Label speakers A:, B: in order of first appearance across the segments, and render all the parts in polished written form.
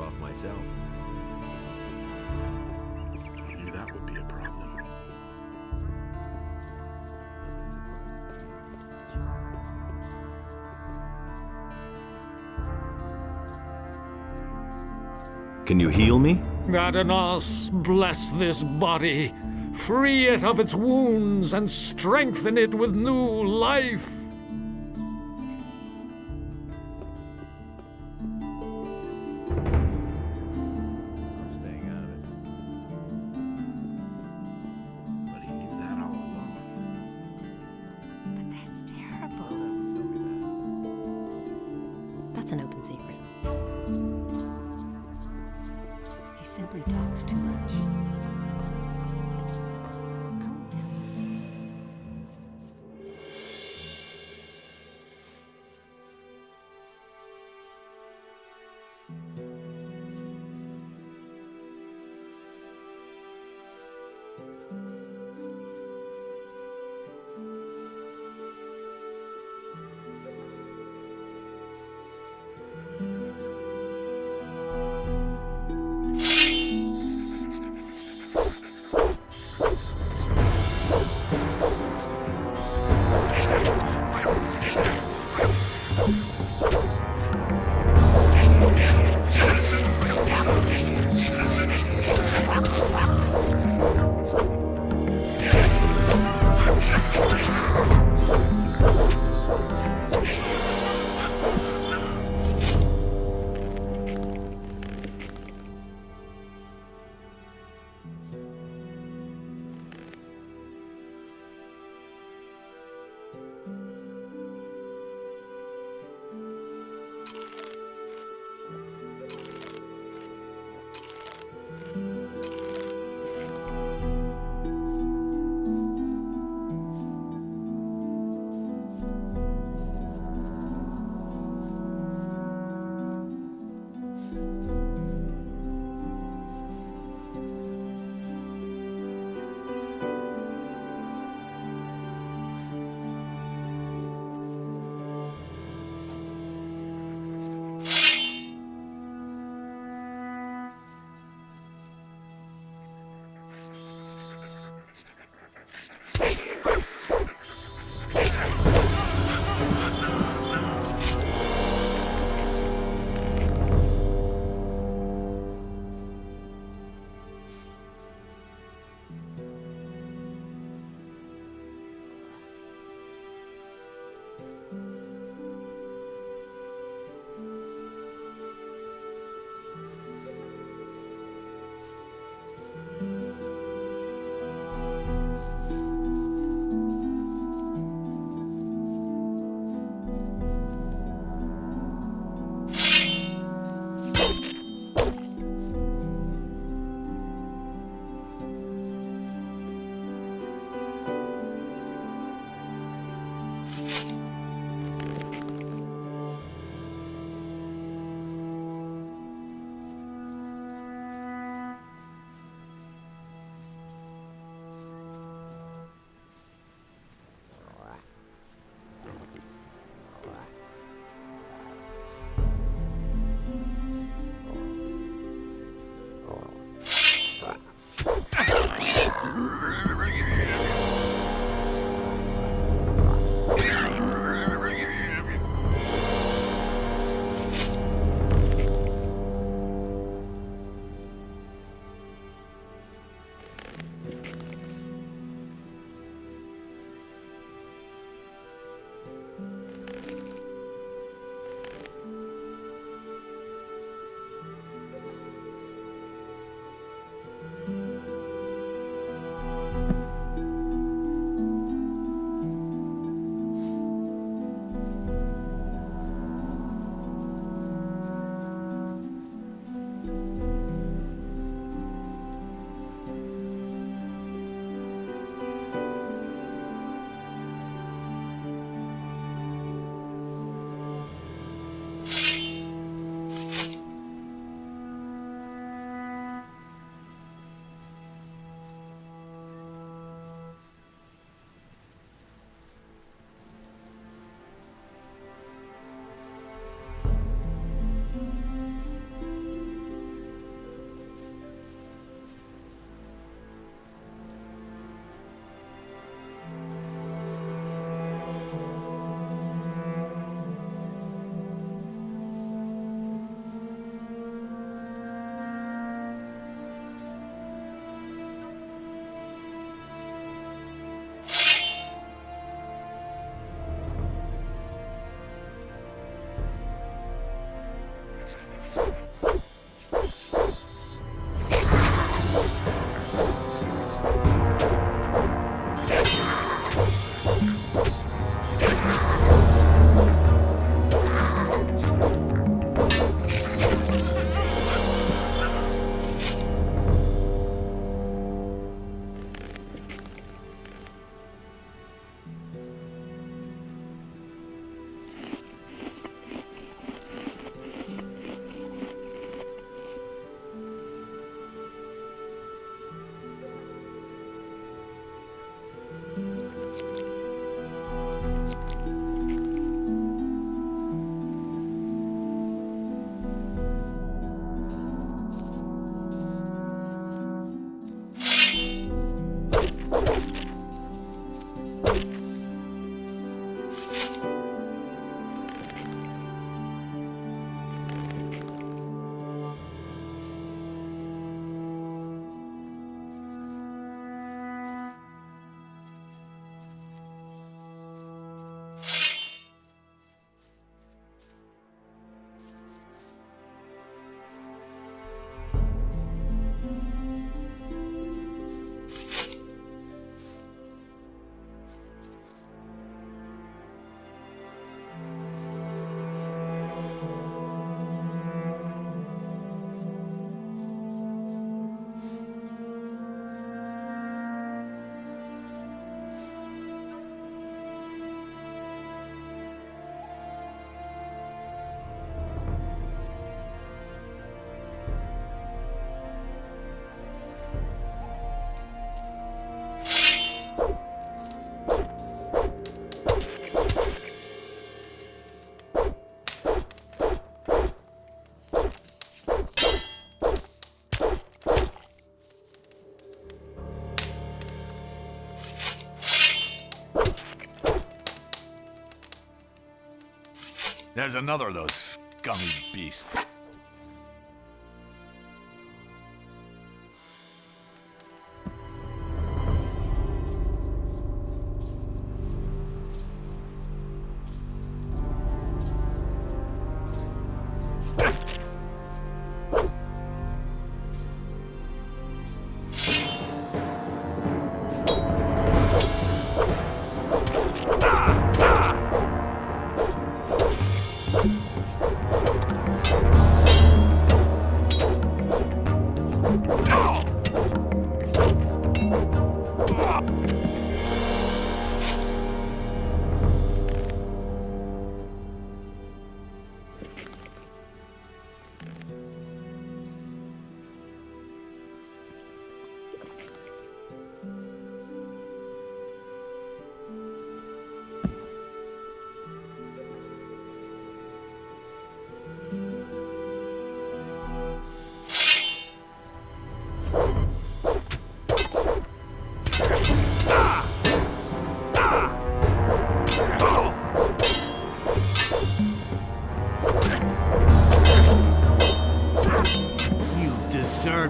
A: off myself.
B: I knew that would be a problem.
A: Can you heal me?
C: Ignaz, bless this body. Free it of its wounds and strengthen it with new life.
A: I'm staying out of it.
B: But he knew that all along.
D: But that's terrible.
A: Tell me
D: That's an open secret. He simply talks too much. I won't tell you.
E: There's another of those scummy beasts.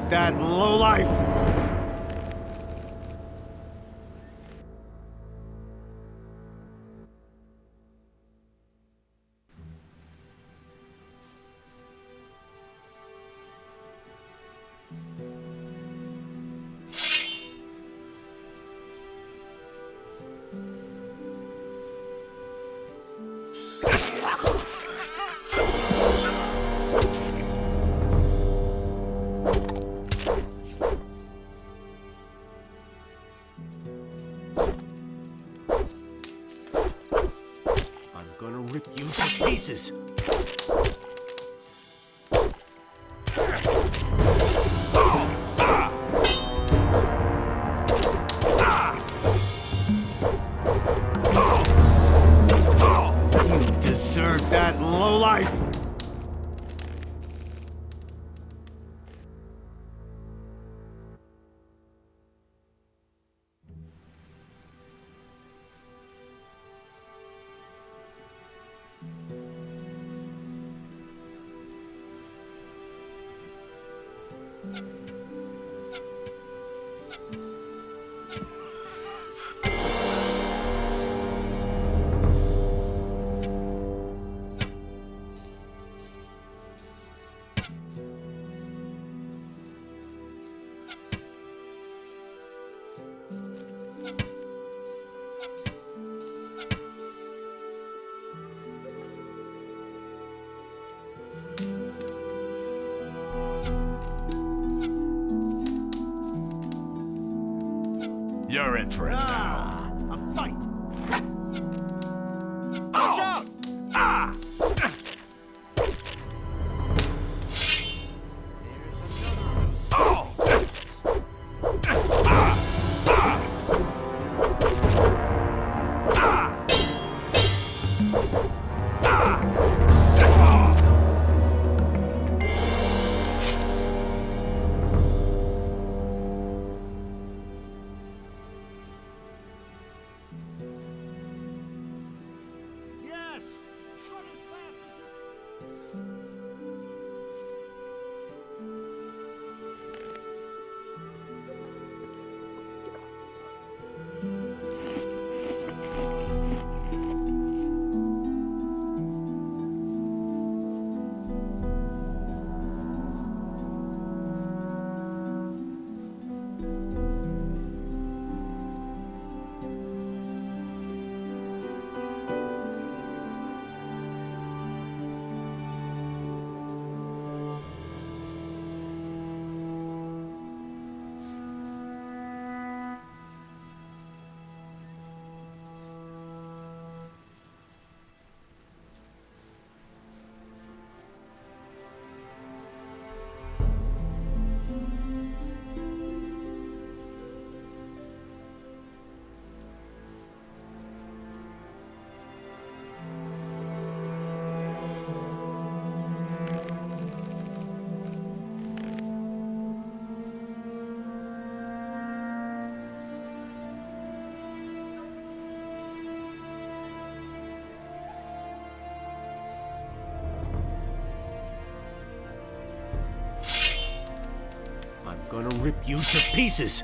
A: That lowlife! Pieces. You deserve that, lowlife!
E: You're in for it now.
A: A fight!
E: Watch out!
A: rip you to pieces!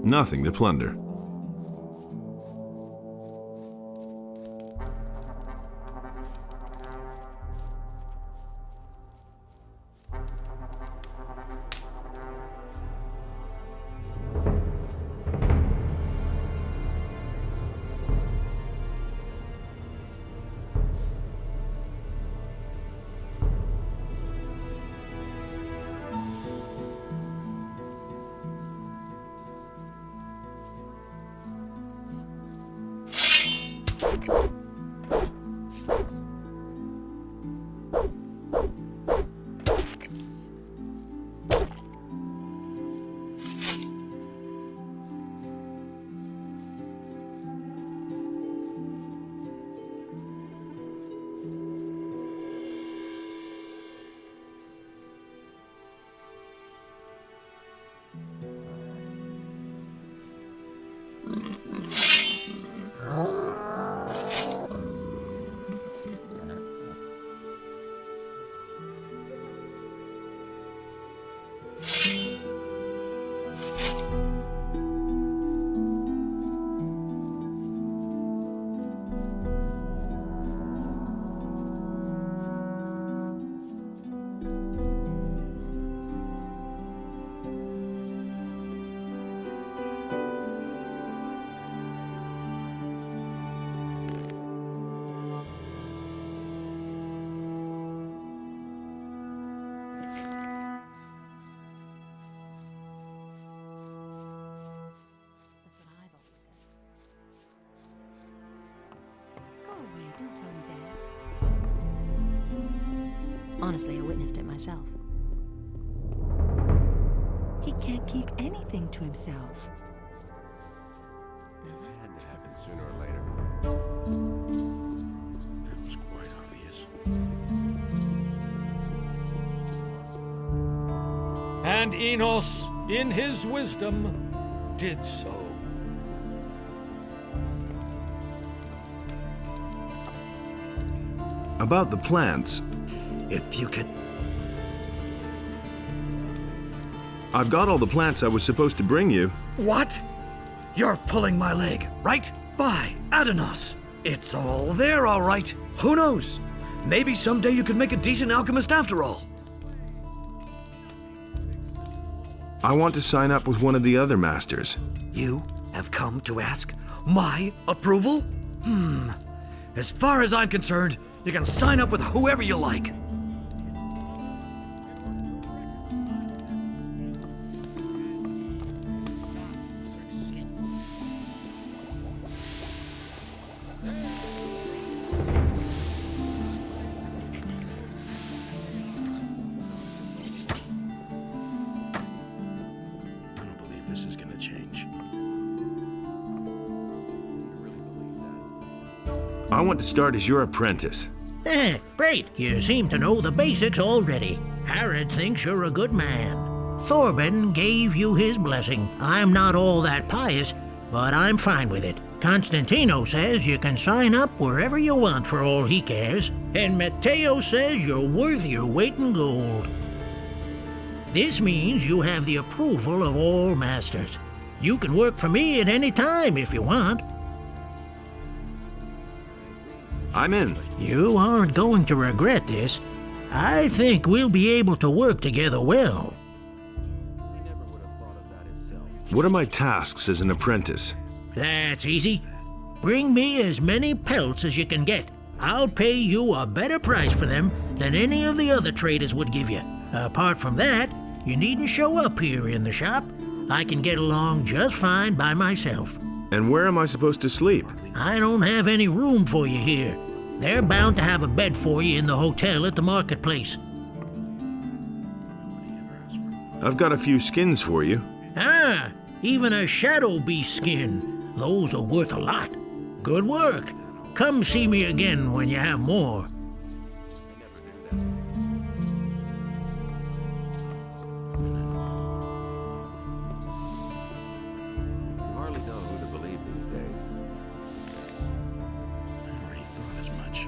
F: Nothing to plunder.
D: Honestly, I witnessed it myself.
F: He can't keep anything to himself.
D: Now that's
G: Had to happen sooner or later.
B: That was quite obvious.
C: And Enos, in his wisdom, did so.
H: About the plants,
I: If you could...
H: I've got all the plants I was supposed to bring you.
I: What? You're pulling my leg, right? By Adonos. It's all there, all right. Who knows? Maybe someday you could make a decent alchemist after all.
H: I want to sign up with one of the other masters.
I: You have come to ask my approval? As far as I'm concerned, you can sign up with whoever you like.
B: I don't believe this is gonna change.
H: I want to start as your apprentice.
J: Great. You seem to know the basics already. Harrod thinks you're a good man. Thorben gave you his blessing. I'm not all that pious, but I'm fine with it. Constantino says you can sign up wherever you want for all he cares, and Matteo says you're worth your weight in gold. This means you have the approval of all masters. You can work for me at any time if you want.
H: I'm in.
J: You aren't going to regret this. I think we'll be able to work together well.
H: What are my tasks as an apprentice?
J: That's easy. Bring me as many pelts as you can get. I'll pay you a better price for them than any of the other traders would give you. Apart from that, you needn't show up here in the shop. I can get along just fine by myself.
H: And where am I supposed to sleep?
J: I don't have any room for you here. They're bound to have a bed for you in the hotel at the marketplace.
H: I've got a few skins for you.
J: Ah, even a shadow beast skin. Those are worth a lot. Good work. Come see me again when you have more.
G: Hardly know who to believe these days.
B: I already thought as much.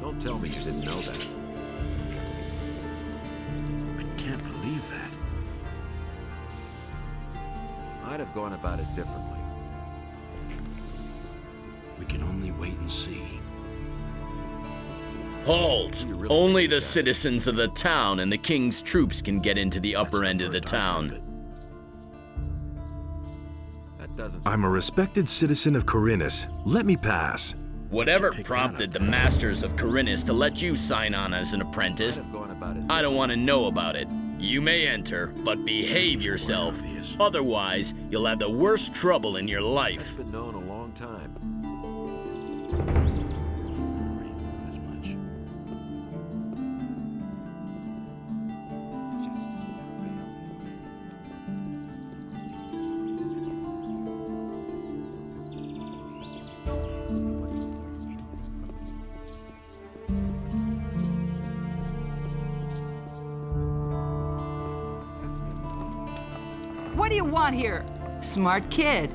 G: Don't tell me you didn't know that.
B: I can't believe that.
G: I'd have gone about it differently.
B: We can only wait and see.
K: Halt! Only the citizens of the town and the king's troops can get into the upper end of the town.
G: That doesn't.
H: I'm a respected citizen of Khorinis. Let me pass.
K: Whatever prompted the masters of Khorinis to let you sign on as an apprentice,
G: I'd have gone about it.
K: I don't want to know about it. You may enter, but behave yourself. Otherwise, you'll have the worst trouble in your
G: That's
K: life.
G: been known a long time.
B: I already thought as much.
G: Justice will prevail.
F: What do you want here? Smart kid.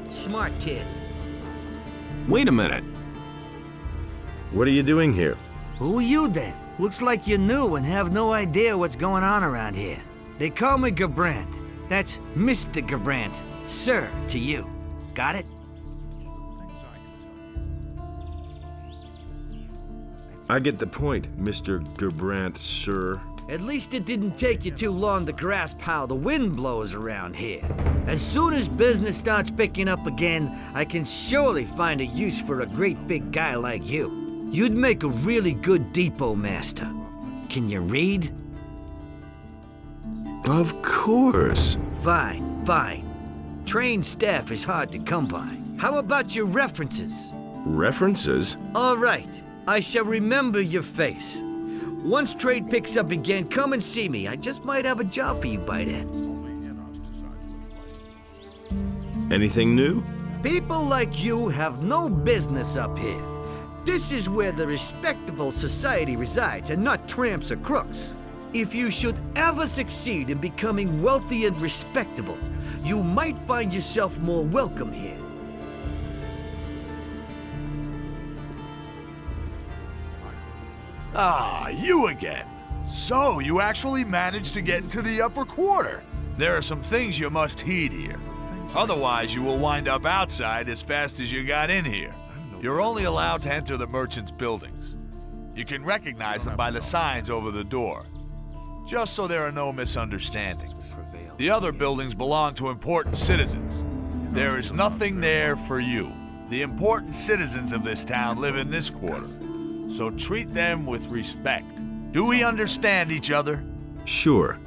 I: Smart kid.
H: Wait a minute. What are you doing here?
L: Who are you then? Looks like you're new and have no idea what's going on around here. They call me Gabrant. That's Mr. Gabrant. Sir to you. Got it?
H: I get the point, Mr. Gabrant, sir.
L: At least it didn't take you too long to grasp how the wind blows around here. As soon as business starts picking up again, I can surely find a use for a great big guy like you. You'd make a really good depot master. Can you read?
H: Of course.
L: Fine, fine. Trained staff is hard to come by. How about your references?
H: References?
L: All right. I shall remember your face. Once trade picks up again, come and see me. I just might have a job for you by then.
H: Anything new?
L: People like you have no business up here. This is where the respectable society resides, and not tramps or crooks. If you should ever succeed in becoming wealthy and respectable, you might find yourself more welcome here.
E: Ah, you again. So, you actually managed to get into the upper quarter. There are some things you must heed here. Otherwise, you will wind up outside as fast as you got in here. You're only allowed to enter the merchants' buildings. You can recognize them by the signs over the door. Just so there are no misunderstandings. The other buildings belong to important citizens. There is nothing there for you. The important citizens of this town live in this quarter. So treat them with respect. Do we understand each other?
H: Sure.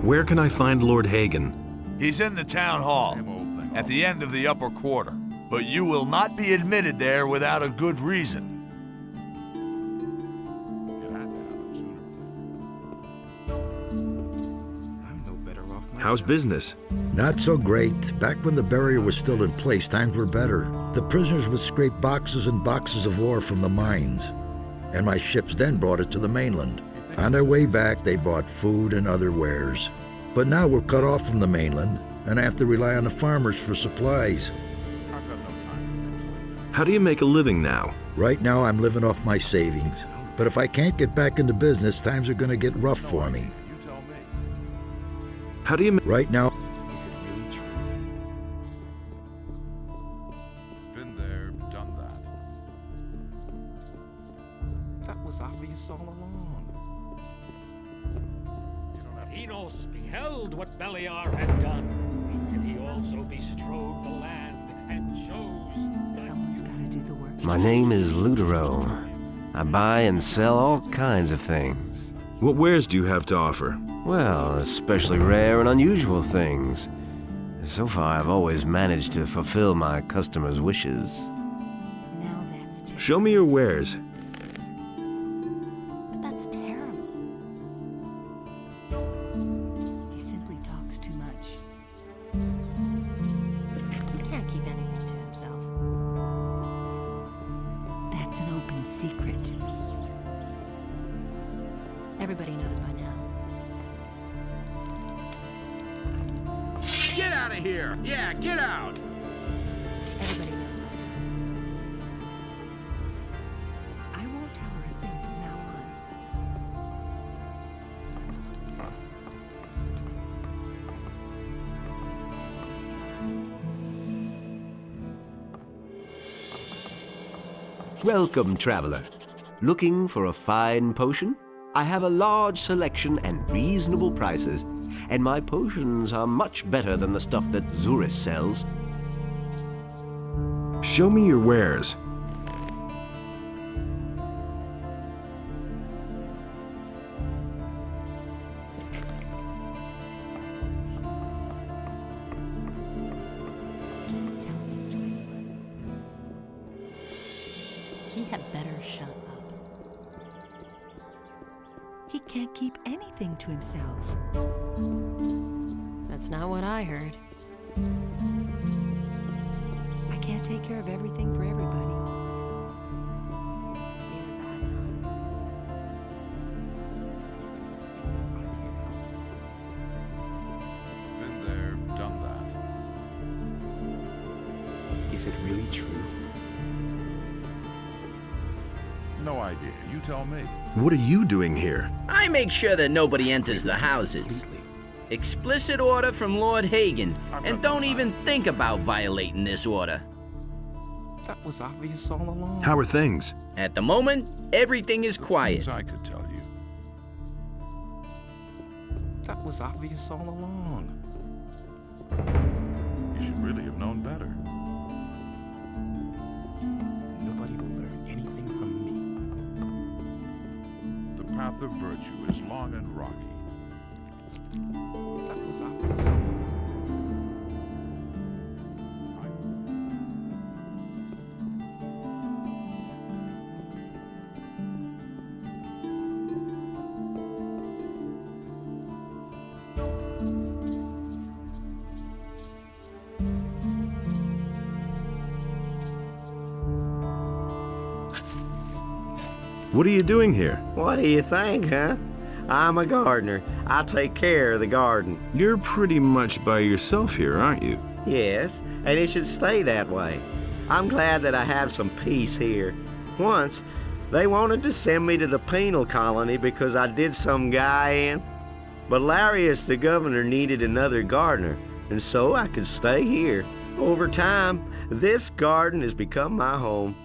H: Where can I find Lord Hagen?
E: He's in the town hall, at the end of the upper quarter. But you will not be admitted there without a good reason.
H: How's business?
M: Not so great. Back when the barrier was still in place, times were better. The prisoners would scrape boxes and boxes of ore from the mines, and my ships then brought it to the mainland. On their way back, they brought food and other wares. But now we're cut off from the mainland, and I have to rely on the farmers for supplies.
H: How do you make a living now?
M: Right now, I'm living off my savings. But if I can't get back into business, times are gonna get rough for me.
H: How do you
M: Right now...
G: Is it really true?
N: Been there, done that.
B: That was obvious all along.
C: Enos beheld what Beliar had done, and he also bestrode the land and chose...
D: Someone's got to do the work.
O: My name is Ludero. I buy and sell all kinds of things.
H: What wares do you have to offer?
O: Well, especially rare and unusual things. So far, I've always managed to fulfill my customers' wishes.
D: Now that's
H: Show me your wares.
D: But that's terrible. He simply talks too much. He can't keep anything to himself.
F: That's an open secret.
D: Everybody knows by now.
E: Get out of here! Yeah, get out!
D: Everybody knows by now.
F: I won't tell her a thing from now on.
O: Welcome, traveler. Looking for a fine potion? I have a large selection and reasonable prices, and my potions are much better than the stuff that Zurich sells.
H: Show me your wares.
D: Don't tell this to anyone. He had better shut up.
F: He can't keep anything to himself.
D: That's not what I heard.
F: I can't take care of everything for everybody.
D: These are bad times.
N: Been there, done that.
G: Is it really true?
N: No idea. You tell me.
H: What are you doing here?
K: I make sure that nobody enters the houses. Explicit order from Lord Hagen, and don't even think about violating this order.
B: That was obvious all along.
H: How are things?
K: At the moment, everything is quiet.
N: Things I could tell you.
B: That was obvious all along.
N: You should really have known better.
B: Nobody will learn anything from me.
N: The path of virtue is long and rocky.
B: That was obvious all along.
H: What are you doing here?
O: What do you think, huh? I'm a gardener. I take care of the garden.
H: You're pretty much by yourself here, aren't you?
O: Yes, and it should stay that way. I'm glad that I have some peace here. Once, they wanted to send me to the penal colony because I did some guy in. But Larius, the governor, needed another gardener, and so I could stay here. Over time, this garden has become my home,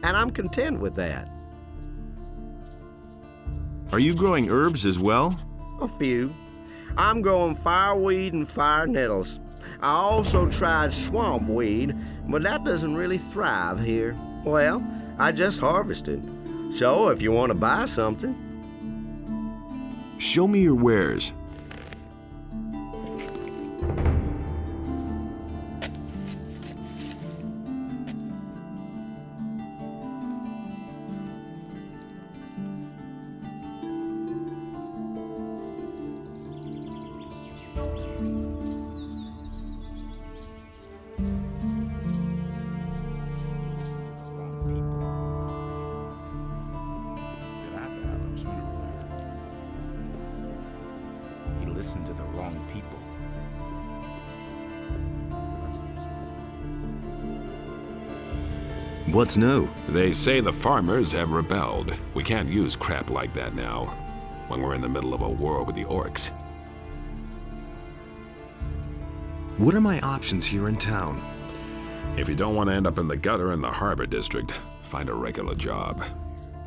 O: and I'm content with that.
H: Are you growing herbs as well?
O: A few. I'm growing fireweed and fire nettles. I also tried swamp weed, but that doesn't really thrive here. Well, I just harvested. So if you want to buy something.
H: Show me your wares.
B: Listen to the wrong people.
H: What's new?
P: They say the farmers have rebelled. We can't use crap like that now, when we're in the middle of a war with the orcs.
H: What are my options here in town?
P: If you don't want to end up in the gutter in the harbor district, find a regular job.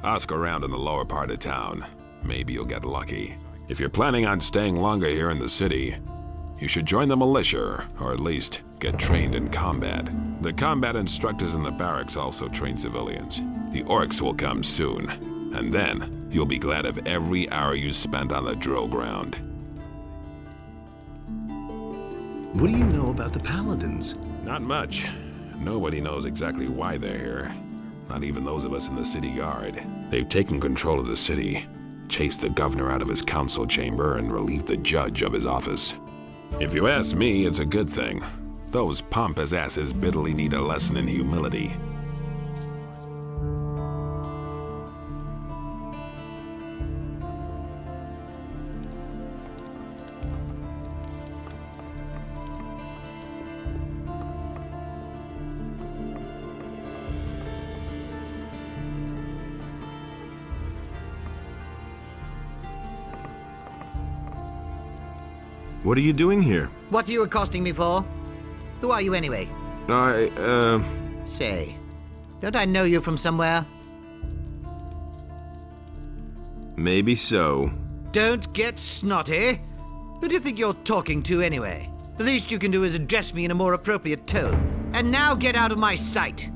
P: Ask around in the lower part of town. Maybe you'll get lucky. If you're planning on staying longer here in the city, you should join the militia, or at least get trained in combat. The combat instructors in the barracks also train civilians. The orcs will come soon, and then you'll be glad of every hour you spent on the drill ground.
H: What do you know about the Paladins?
P: Not much. Nobody knows exactly why they're here. Not even those of us in the city guard. They've taken control of the city, chased the governor out of his council chamber, and relieved the judge of his office. If you ask me, it's a good thing. Those pompous asses bitterly need a lesson in humility.
H: What are you doing here?
L: What are you accosting me for? Who are you anyway? Say, don't I know you from somewhere?
H: Maybe so.
L: Don't get snotty. Who do you think you're talking to anyway? The least you can do is address me in a more appropriate tone. And now get out of my sight.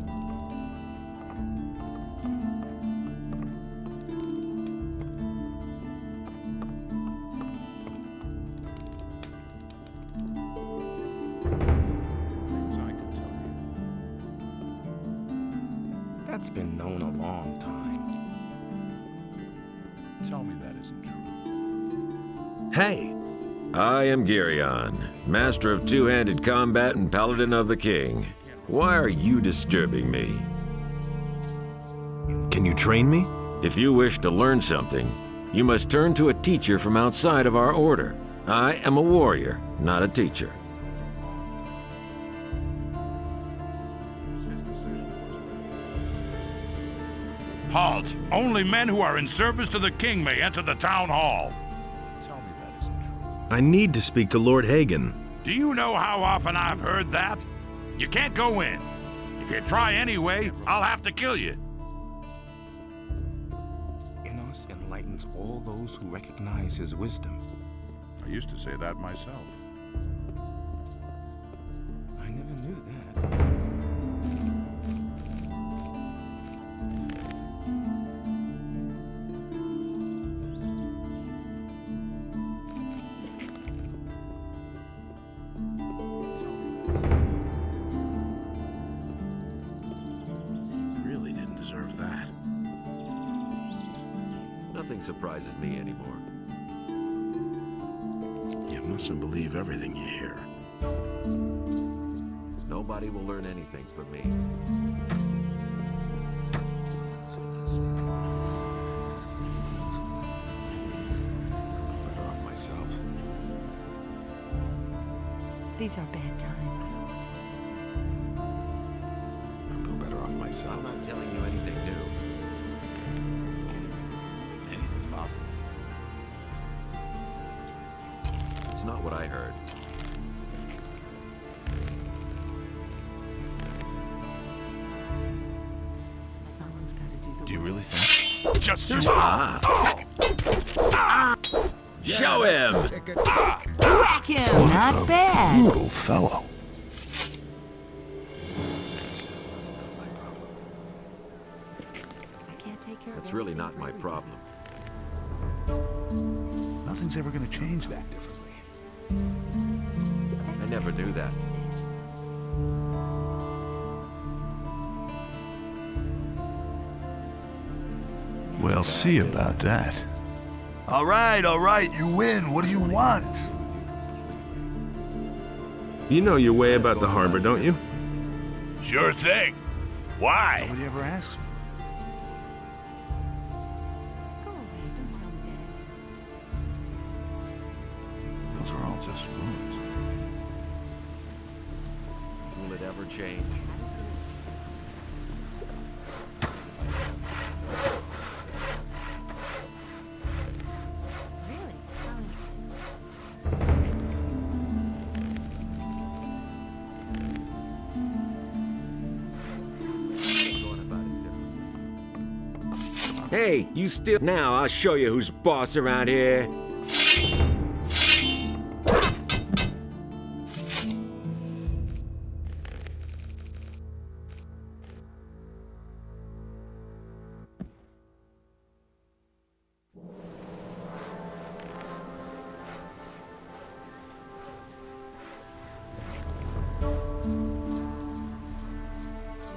B: That's been known a long time.
N: Tell me that isn't true.
H: Hey!
Q: I am Girion, master of two-handed combat and paladin of the king. Why are you disturbing me?
H: Can you train me?
Q: If you wish to learn something, you must turn to a teacher from outside of our order. I am a warrior, not a teacher.
N: Halt! Only men who are in service to the king may enter the town hall. Tell me that isn't true.
H: I need to speak to Lord Hagen.
N: Do you know how often I've heard that? You can't go in. If you try anyway, I'll have to kill you.
B: Ignaz enlightens all those who recognize his wisdom.
N: I used to say that myself.
B: I never knew that.
Q: Nothing surprises me anymore.
R: You mustn't believe everything you hear.
Q: Nobody will learn anything from me.
F: These are bad times.
P: I'll go better off myself.
Q: I'm not telling you anything new.
E: Anything's possible.
Q: It's not what I heard.
F: Someone's got to do the
E: Do you
F: work.
E: really think? Just you.
Q: Show him!
F: Whack him! Not bad.
E: Brutal fellow.
F: I can't take care
Q: That's
F: of
Q: really
F: everything
Q: not
F: for
Q: my
F: everybody.
Q: problem.
E: Nothing's ever gonna change that differently.
Q: I never knew that.
E: We'll see about that. All right, you win. What do you want?
H: You know your way about the harbor, don't you?
E: Sure thing. Why? Nobody ever asks me.
F: Go away, don't tell me that.
E: Those are all just rumors.
Q: Will it ever change?
D: Really? How interesting.
Q: Hey, you still... Now I'll show you who's boss around here. Will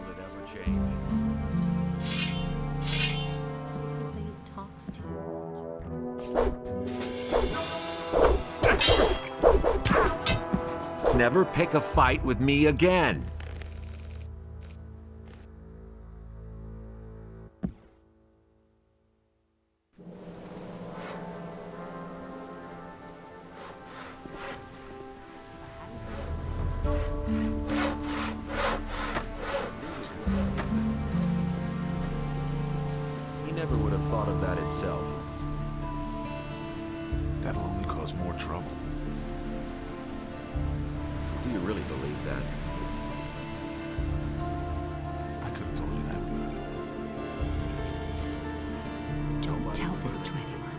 Q: it ever change?
D: Something he talks to.
Q: Never pick a fight with me again. He never would have thought of that himself.
E: That'll only cause more trouble.
Q: Do you really believe that?
E: I could have told you that before.
F: Don't tell this to anyone.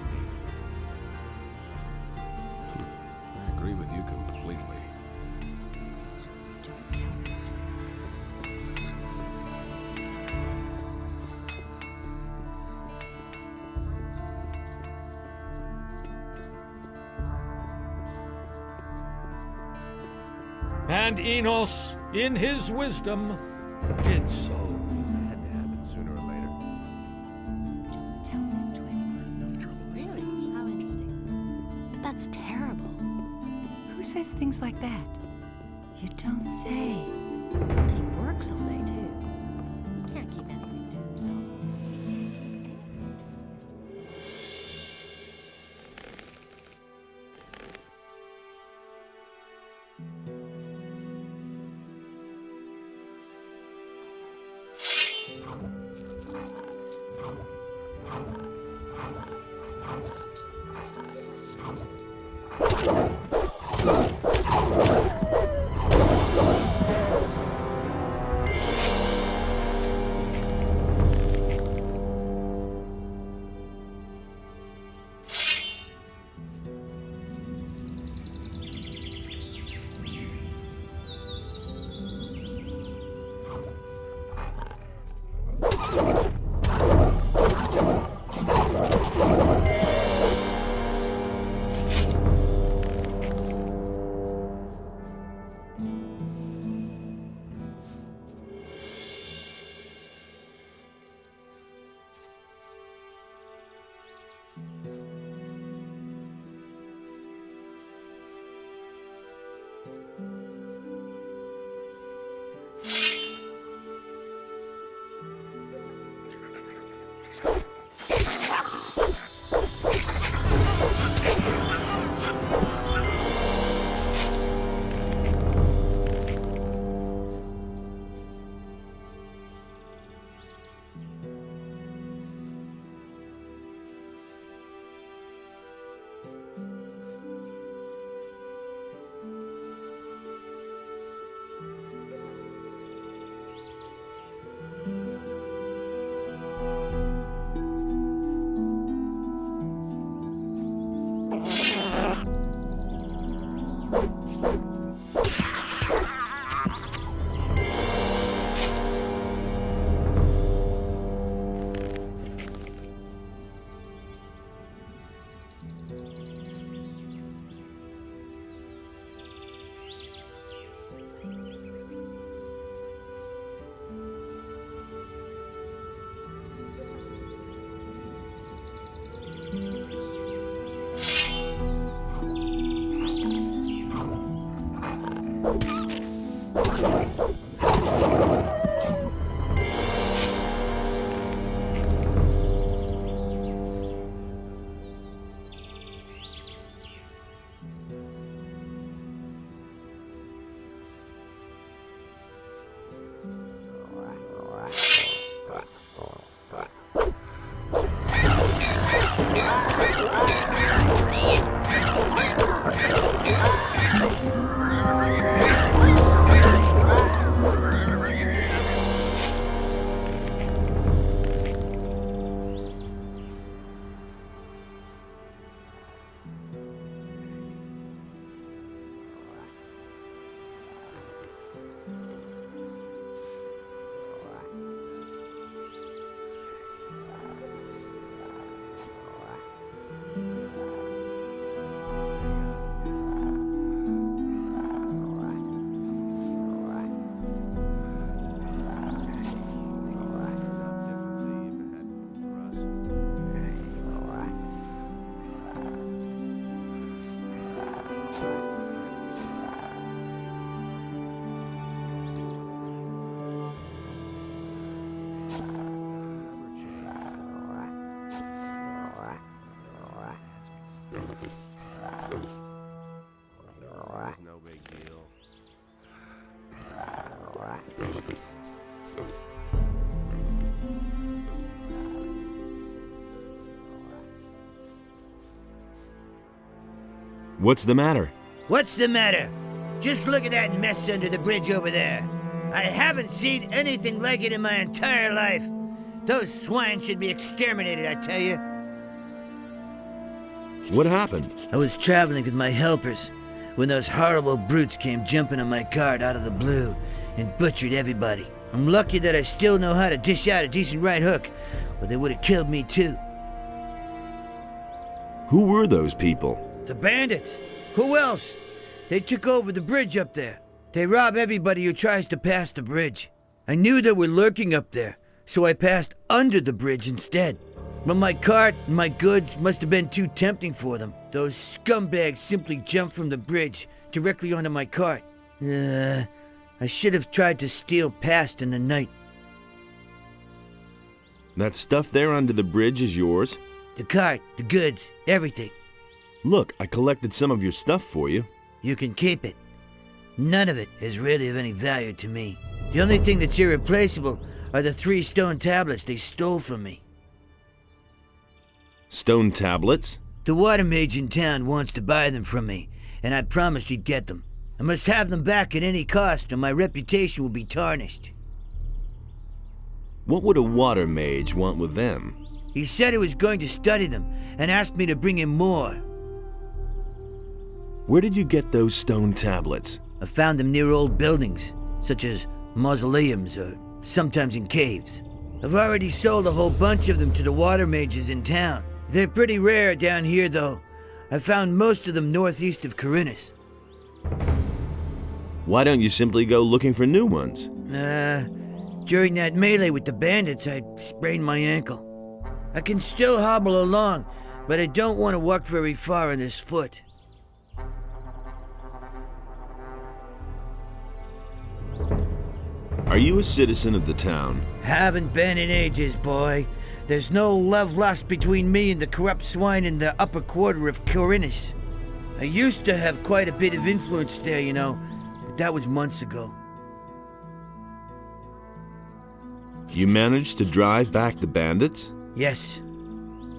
P: I agree with you completely.
F: Don't tell this to
C: And Enos, in his wisdom, did so.
Q: Had to happen sooner or later.
F: Don't tell this to anyone.
E: Enough trouble.
D: Really? How interesting.
F: But that's terrible. Who says things like that? You don't say.
D: And he works all day, too. He can't keep anything to himself.
O: No big deal.
H: What's the matter?
L: What's the matter? Just look at that mess under the bridge over there. I haven't seen anything like it in my entire life. Those swine should be exterminated, I tell you.
H: What happened?
L: I was traveling with my helpers when those horrible brutes came jumping on my cart out of the blue and butchered everybody. I'm lucky that I still know how to dish out a decent right hook, or they would have killed me too.
H: Who were those people?
L: The bandits. Who else? They took over the bridge up there. They rob everybody who tries to pass the bridge. I knew they were lurking up there, so I passed under the bridge instead. But my cart and my goods must have been too tempting for them. Those scumbags simply jumped from the bridge directly onto my cart. I should have tried to steal past in the night.
H: That stuff there under the bridge is yours?
L: The cart, the goods, everything.
H: Look, I collected some of your stuff for you.
L: You can keep it. None of it is really of any value to me. The only thing that's irreplaceable are the 3 stone tablets they stole from me.
H: Stone tablets?
L: The water mage in town wants to buy them from me, and I promised he'd get them. I must have them back at any cost, or my reputation will be tarnished.
H: What would a water mage want with them?
L: He said he was going to study them, and asked me to bring him more.
H: Where did you get those stone tablets?
L: I found them near old buildings, such as mausoleums, or sometimes in caves. I've already sold a whole bunch of them to the water mages in town. They're pretty rare down here, though. I found most of them northeast of Khorinis.
H: Why don't you simply go looking for new ones?
L: During that melee with the bandits, I sprained my ankle. I can still hobble along, but I don't want to walk very far on this foot.
H: Are you a citizen of the town?
L: Haven't been in ages, boy. There's no love lost between me and the corrupt swine in the upper quarter of Khorinis. I used to have quite a bit of influence there, you know, but that was months ago.
H: You managed to drive back the bandits?
L: Yes,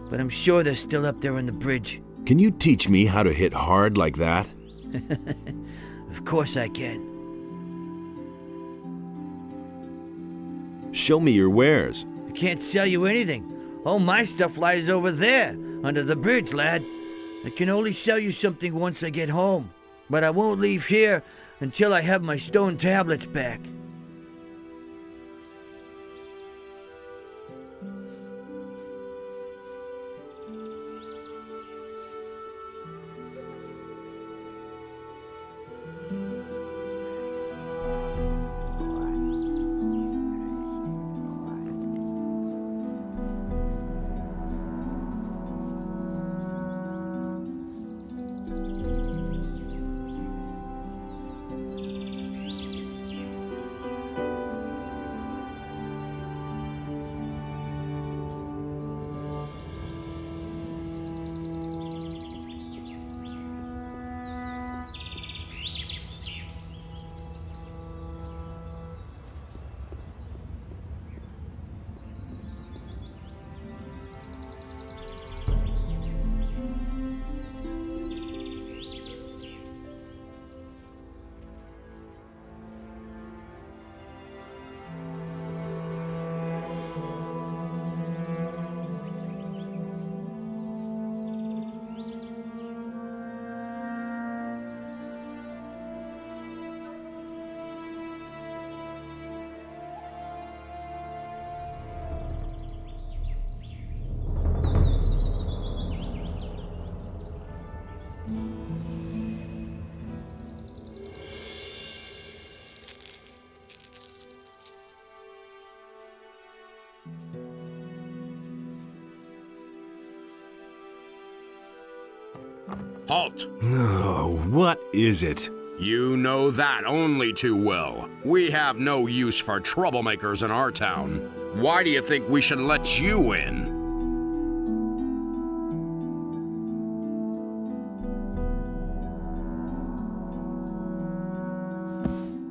L: but I'm sure they're still up there on the bridge.
H: Can you teach me how to hit hard like that?
L: Of course I can.
H: Show me your wares.
L: I can't sell you anything. All my stuff lies over there, under the bridge, lad. I can only sell you something once I get home, but I won't leave here until I have my stone tablets back.
N: Halt!
H: Oh, what is it?
N: You know that only too well. We have no use for troublemakers in our town. Why do you think we should let you in?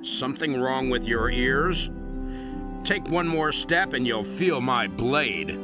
N: Something wrong with your ears? Take one more step and you'll feel my blade.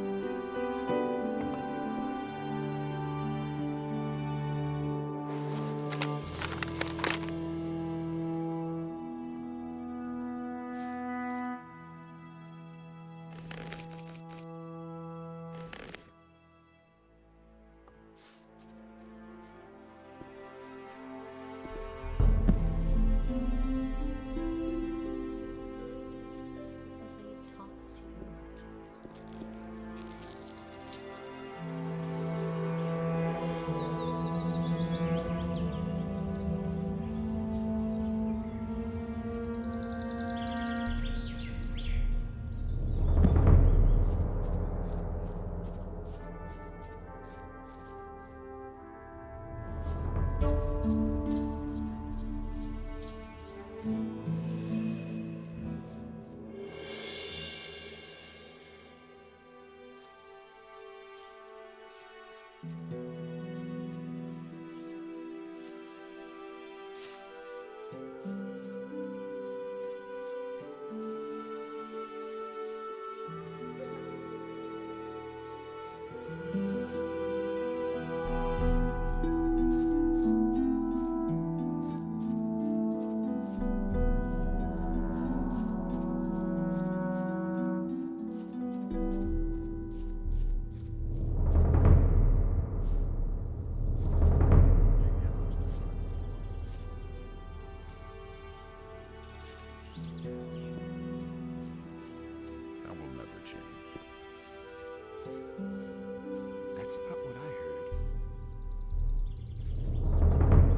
B: That's not what I heard.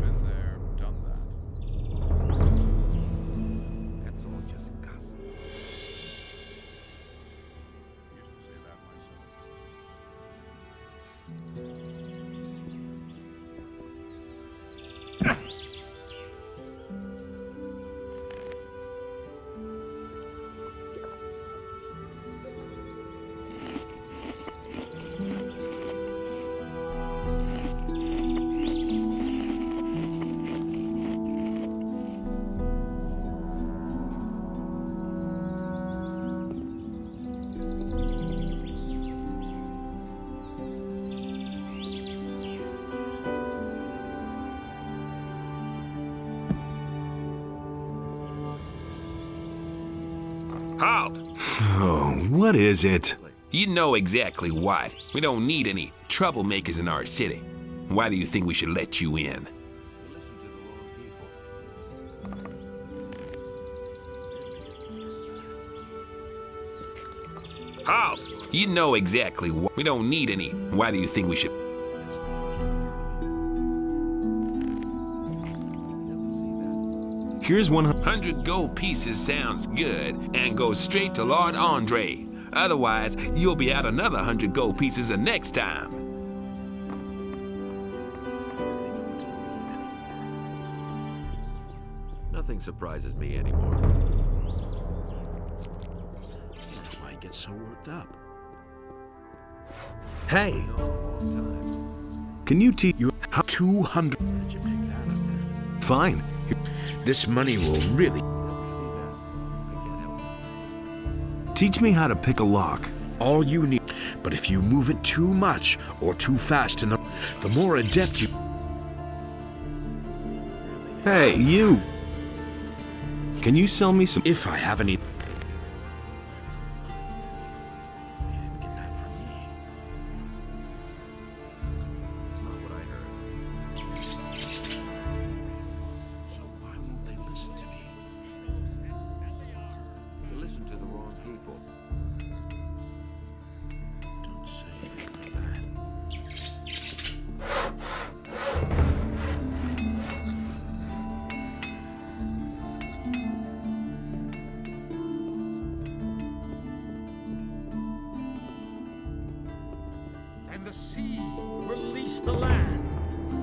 E: Been there, done that.
B: That's all just gossip.
E: Used to say that myself.
N: Halt!
H: Oh, what is it?
B: You know exactly what. We don't need any troublemakers in our city. Why do you think we should let you in?
N: Halt!
B: You know exactly what. We don't need any. Why do you think we should?
H: Here's
B: 100 gold pieces sounds good and goes straight to Lord Andre. Otherwise, you'll be out another 100 gold pieces the next time.
Q: Nothing surprises me anymore.
R: I don't know why he gets so worked up.
I: Hey!
H: Can you teach you how
R: 200? Where did you pick that up then?
H: Fine.
R: This money will really...
H: Teach me how to pick a lock.
R: All you need. But if you move it too much or too fast, and the more adept you...
H: Hey, you! Can you sell me some...
R: If I have any...
C: and the sea released the land,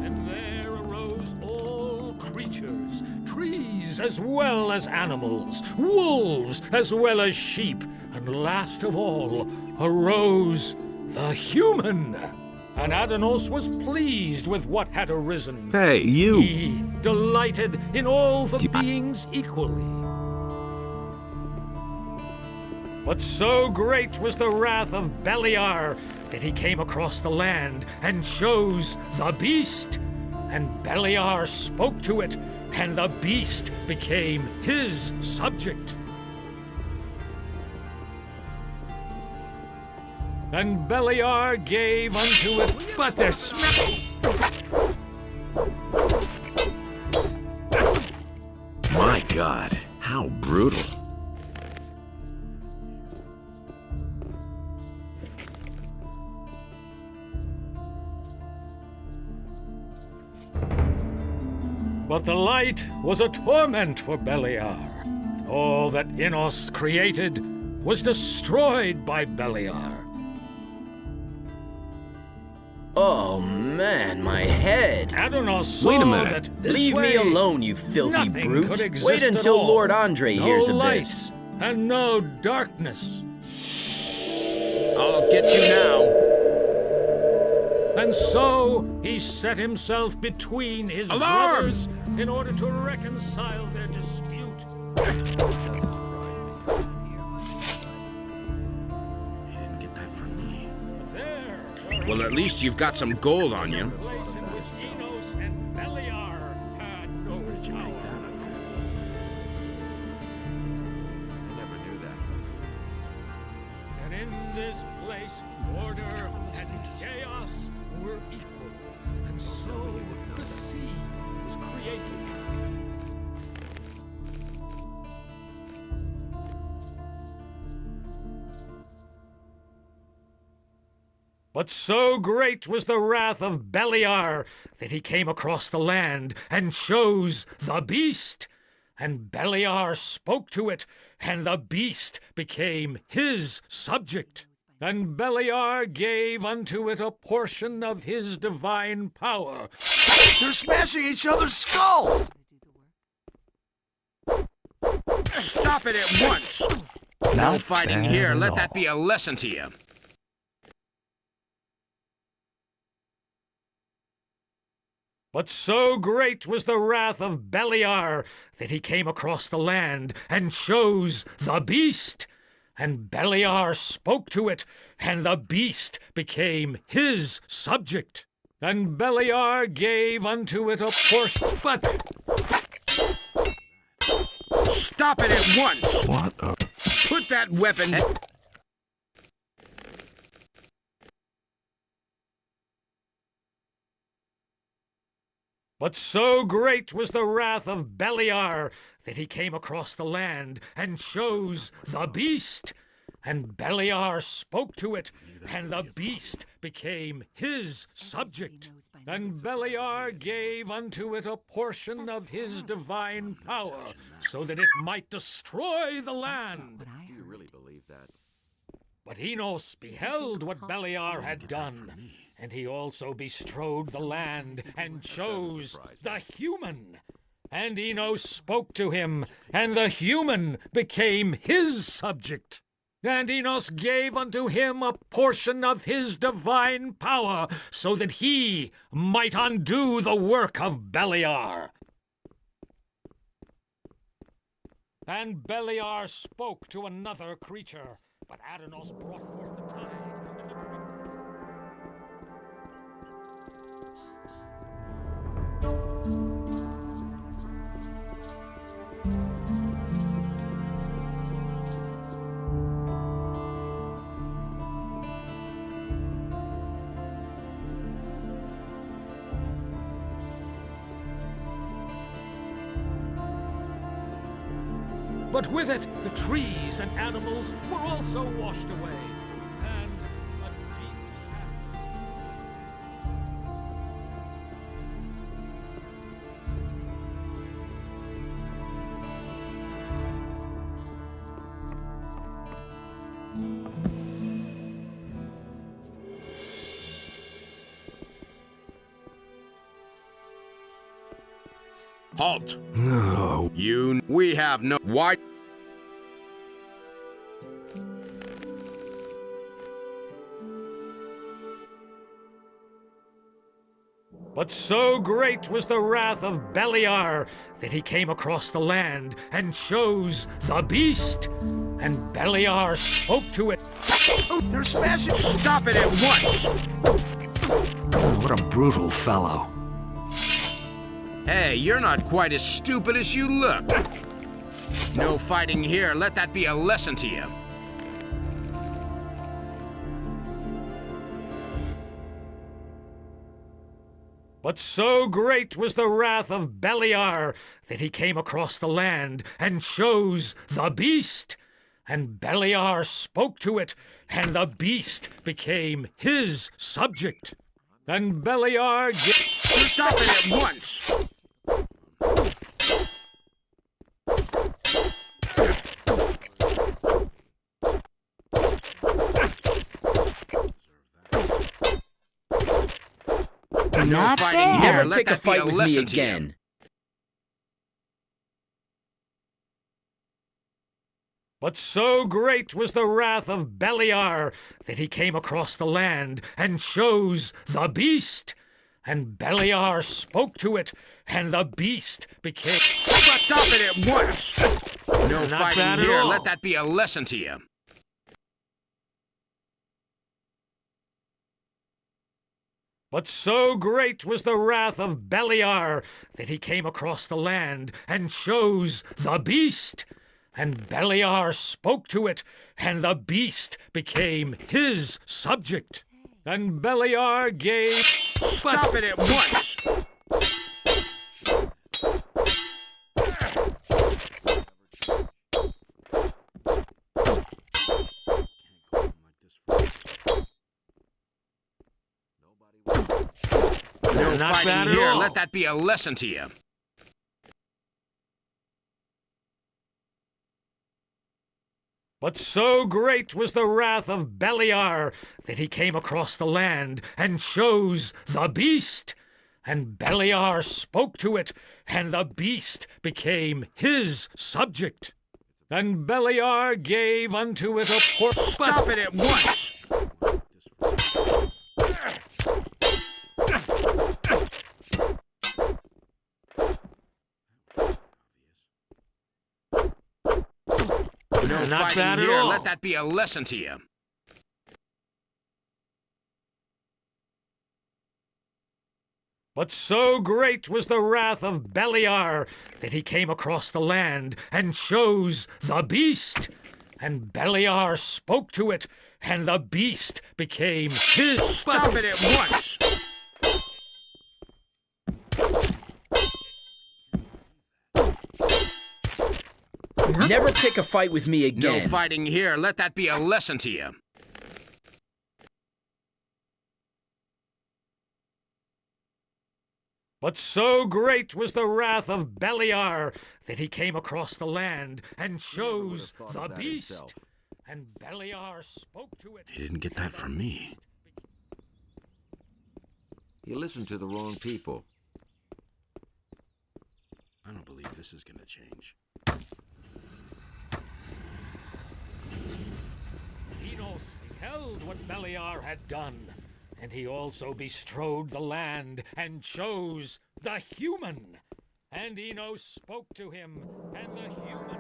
C: and there arose all creatures, trees as well as animals, wolves as well as sheep, and last of all arose the human. And Adanos was pleased with what had arisen.
H: Hey, you!
C: He delighted in all the beings equally. But so great was the wrath of Beliar that he came across the land and chose the beast. And Beliar spoke to it, and the beast became his subject. And Beliar gave unto it, but their smell.
Q: My God, how brutal.
C: But the light was a torment for Beliar, and all that Inos created was destroyed by Beliar.
K: Oh man, my head.
C: Adanos saw
H: Wait a minute.
C: that this
K: Leave me
C: way
K: alone, you filthy
C: nothing
K: brute.
C: could exist
K: Wait
C: at
K: until
C: all.
K: Lord Andre
C: No
K: hears of
C: light
K: this.
C: and no darkness.
N: I'll get you now.
C: And so he set himself between his
N: Alarm!
C: brothers in order to reconcile their dispute.
N: Well, at least you've got some gold on you.
C: Place in which Enos and Beliar had no power.
P: Never knew that.
C: And in this place, order and chaos were equal. And so the sea was created. But so great was the wrath of Beliar that he came across the land and chose the beast. And Beliar spoke to it, and the beast became his subject. And Beliar gave unto it a portion of his divine power.
E: They're smashing each other's skulls!
N: Stop it at once! No fighting here. Let that be a lesson to you.
C: But so great was the wrath of Beliar that he came across the land and chose the beast. And Beliar spoke to it, and the beast became his subject. And Beliar gave unto it a portion. But
N: Stop it at once!
H: What a...
N: Put that weapon...
C: But so great was the wrath of Beliar that he came across the land and chose the beast. And Beliar spoke to it, and the beast became his subject. And Beliar gave unto it a portion of his divine power, so that it might destroy the land.
Q: Do you really believe that?
C: But Enos beheld what Beliar had done, and he also bestrode the land and chose the human. And Enos spoke to him, and the human became his subject. And Enos gave unto him a portion of his divine power, so that he might undo the work of Beliar. And Beliar spoke to another creature, but Adanos brought forth the tide, and the But with it, the trees and animals were also washed away, and a deep sadness.
N: Halt!
R: No.
N: We have no... Why?
C: But so great was the wrath of Beliar that he came across the land and chose the beast. And Beliar spoke to it.
N: They're smashing! Stop it at once!
I: What a brutal fellow.
N: Hey, you're not quite as stupid as you look. No fighting here. Let that be a lesson to you.
C: But so great was the wrath of Beliar that he came across the land and chose the beast. And Beliar spoke to it, and the beast became his subject. And Beliar...
N: Stop it at once! No fighting here. Let that be a lesson to you.
C: But so great was the wrath of Beliar that he came across the land and chose the beast. And Beliar spoke to it, and the beast became...
N: Stop it at once! No fighting here. Let that be a lesson to you.
C: But so great was the wrath of Beliar that he came across the land and chose the beast. And Beliar spoke to it, and the beast became his subject. And Beliar gave...
N: Stop it at once! No fighting here. Let that be a lesson to you.
C: But so great was the wrath of Beliar that he came across the land and chose the beast. And Beliar spoke to it, and the beast became his subject. And Beliar gave unto it a
N: Stop it at once! No
C: not
N: fighting
C: bad
N: here.
C: at all.
N: Let that be a lesson to you.
C: But so great was the wrath of Beliar that he came across the land and chose the beast. And Beliar spoke to it, and the beast became his...
N: Stop it at once!
K: Never pick a fight with me again.
N: No fighting here. Let that be a lesson to you.
C: But so great was the wrath of Beliar that he came across the land and chose the beast. And Beliar spoke to it.
N: He didn't get that from me.
Q: You listened to the wrong people.
N: I don't believe this is going to change.
C: Khorinis beheld what Beliar had done, and he also bestrode the land and chose the human. And Enos spoke to him, and the human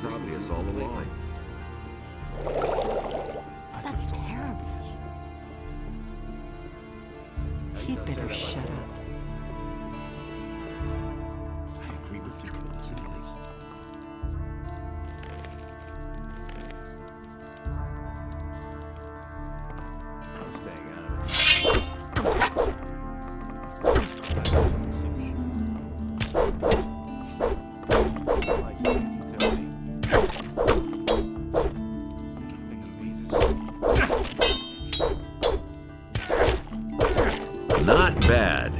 Q: was obvious all along.
F: That's terrible. He'd better shut up.
R: I agree with you completely.
Q: bad.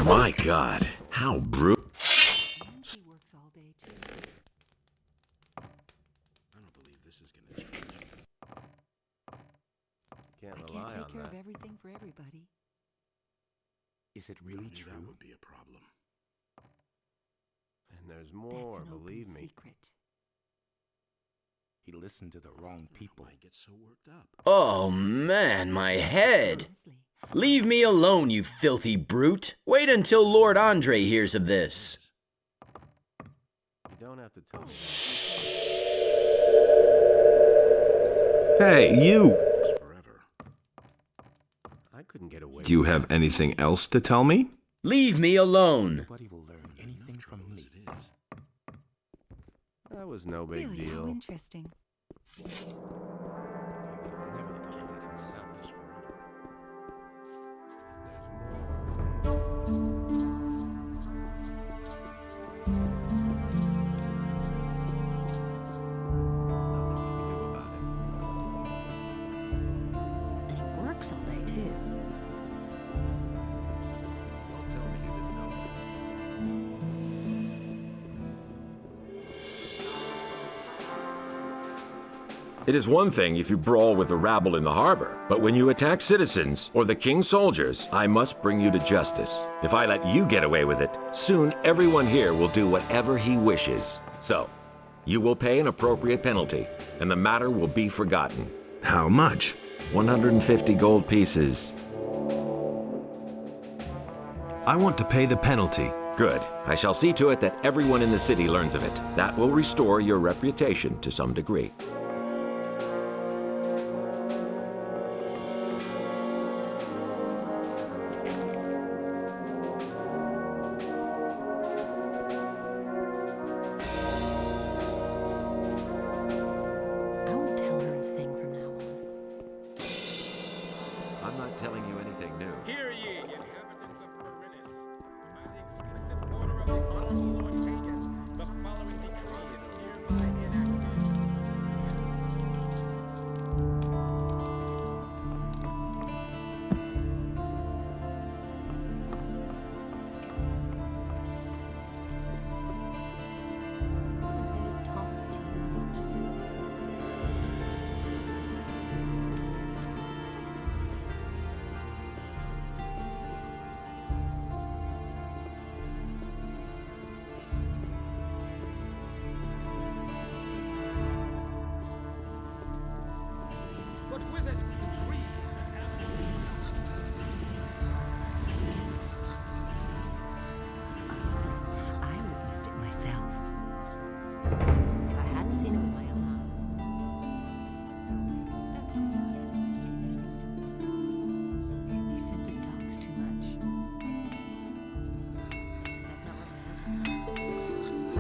Q: My God, how brutal.
O: Can't
F: I
O: rely
F: can't take
O: on
F: care of
O: that.
F: everything for everybody.
R: Is it really true? That would be a problem.
O: And there's more,
F: That's an
O: believe
F: open
O: me.
F: secret.
R: He listened to the wrong people. I get so worked up.
K: Oh man, my head! Leave me alone, you filthy brute! Wait until Lord Andre hears of this.
O: You don't have to tell me.
H: Hey, you!
O: I couldn't get away.
H: Do you have anything else to tell me?
K: Leave me alone!
R: Nobody will learn anything from me.
O: That was no big
F: Really, how
O: deal.
F: interesting.
D: And he works all day, too.
O: Don't tell me you didn't know.
Q: It is one thing if you brawl with the rabble in the harbor, but when you attack citizens or the king's soldiers, I must bring you to justice. If I let you get away with it, soon everyone here will do whatever he wishes. So, you will pay an appropriate penalty, and the matter will be forgotten.
H: How much?
Q: 150 gold pieces.
H: I want to pay the penalty.
Q: Good. I shall see to it that everyone in the city learns of it. That will restore your reputation to some degree.
D: I won't tell her a thing from now on.
Q: I'm not telling you anything new.
P: Hear ye, inhabitants of Khorinis. By the explicit order of the Honorable Lord Hagen, the following decree is hereby enacted.
D: Something that talks too much.
C: But with it, the trees and
F: Honestly, I witnessed it myself.
D: If I hadn't seen it with my own eyes.
F: He simply talks too much.
D: That's not what my husband.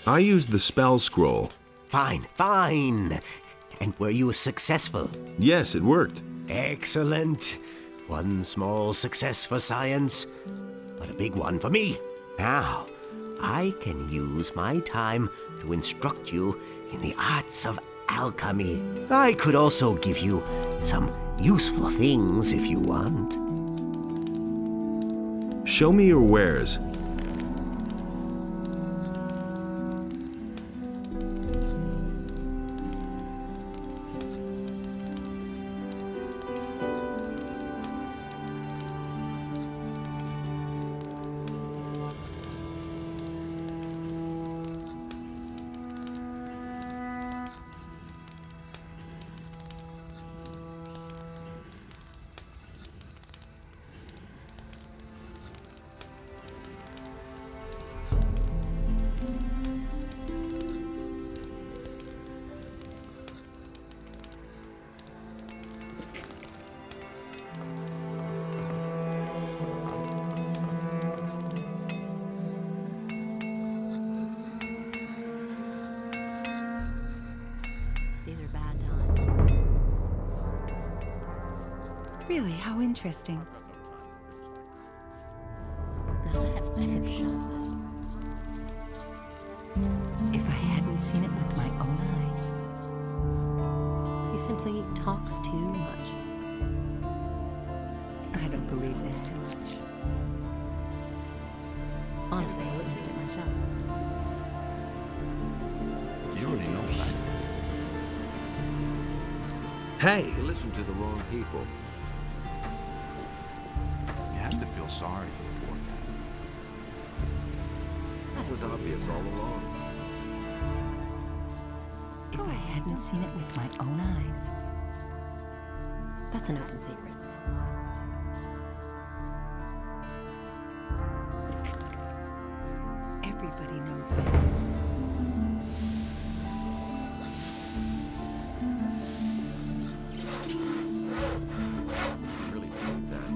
H: I used the spell scroll.
O: Fine, fine. And were you successful?
H: Yes, it worked.
O: Excellent. One small success for science, but a big one for me. Now, I can use my time to instruct you in the arts of alchemy. I could also give you some useful things if you want.
H: Show me your wares.
F: Really, how interesting.
D: Now that's typical.
F: If I hadn't seen it with my own eyes.
D: He simply talks too much.
F: I don't believe this too much.
D: Honestly, I witnessed it myself.
R: You already know what I think.
I: Hey!
Q: You listen to the wrong people.
R: You have to feel sorry for the poor guy.
Q: It was obvious all along.
F: If I hadn't seen it with my own eyes.
D: That's an open secret.
F: Everybody knows better.
Q: Really believe that.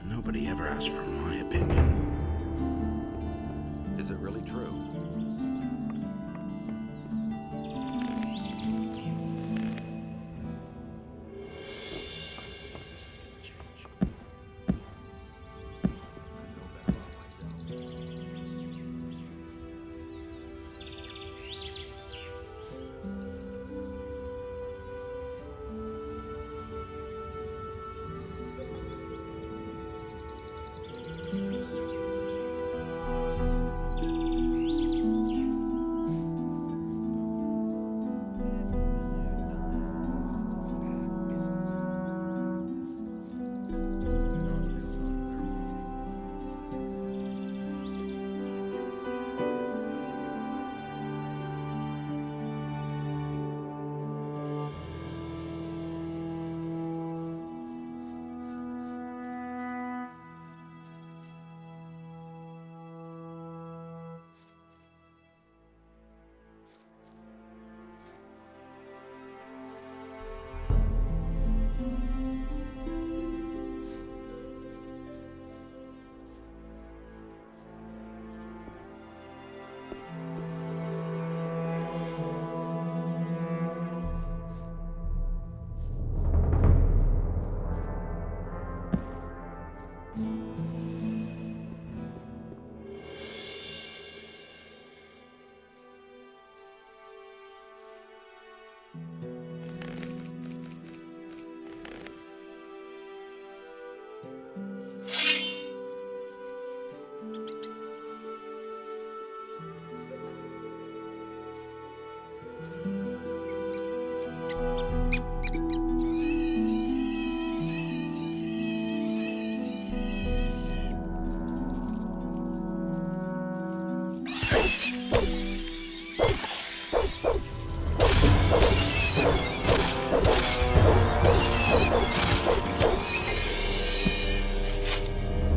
R: Nobody ever asked for my opinion.
Q: Is it really true?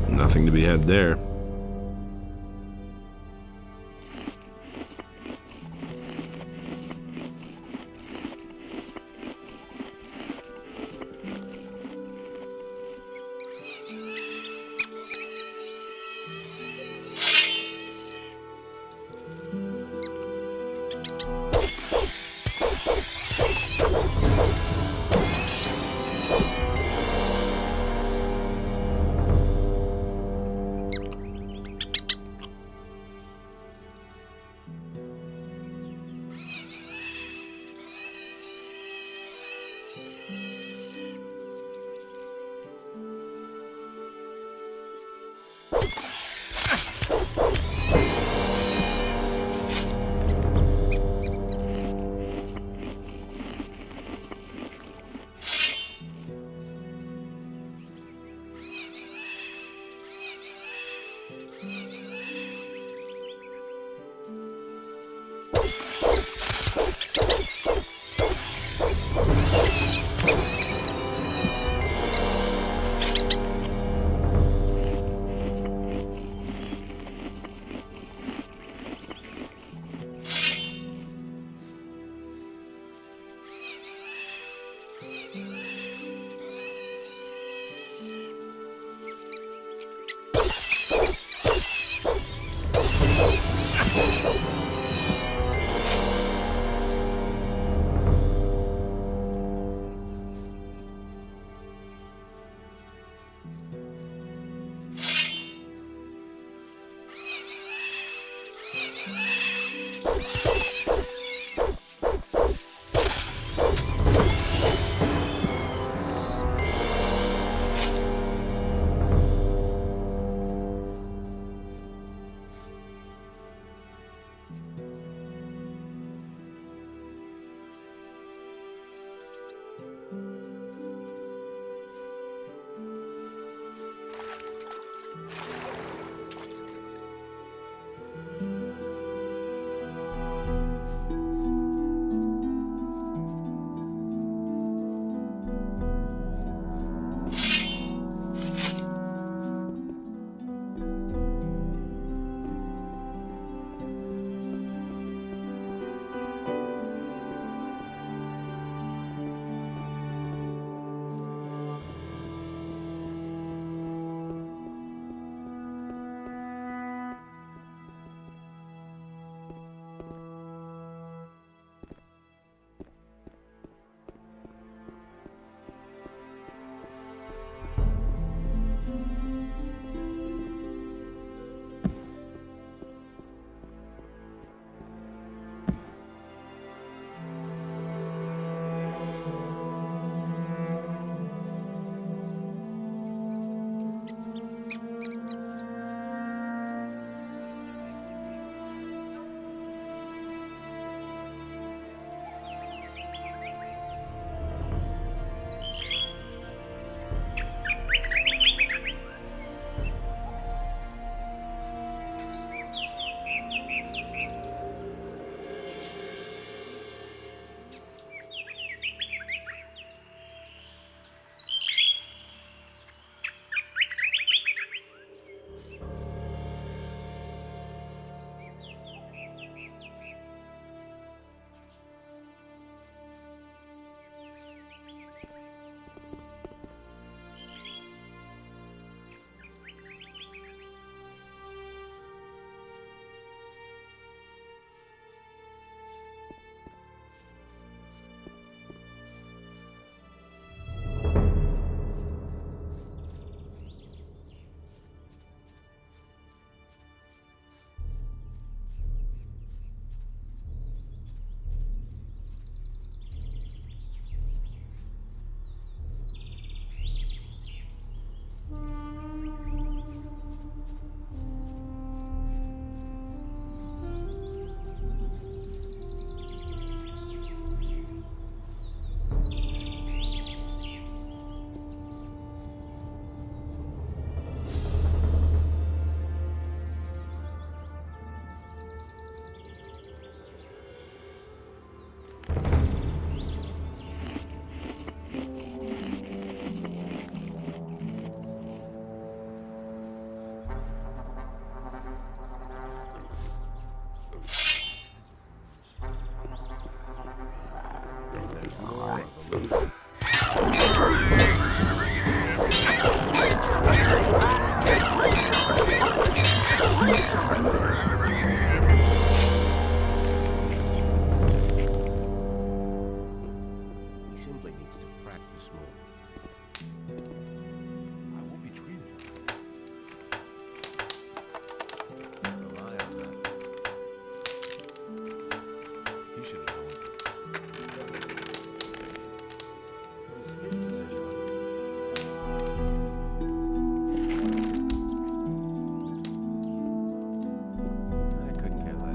P: Nothing to be had there.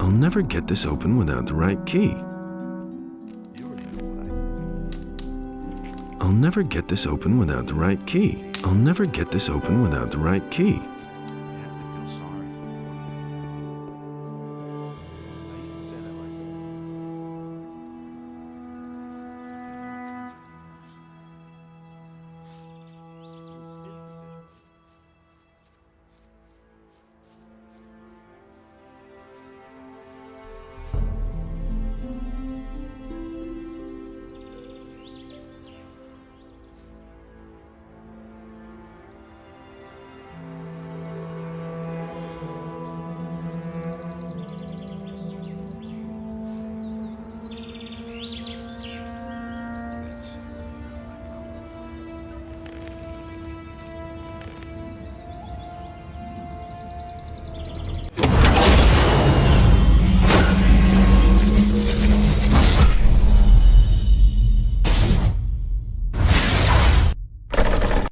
H: I'll never get this open without the right key. I'll never get this open without the right key. I'll never get this open without the right key.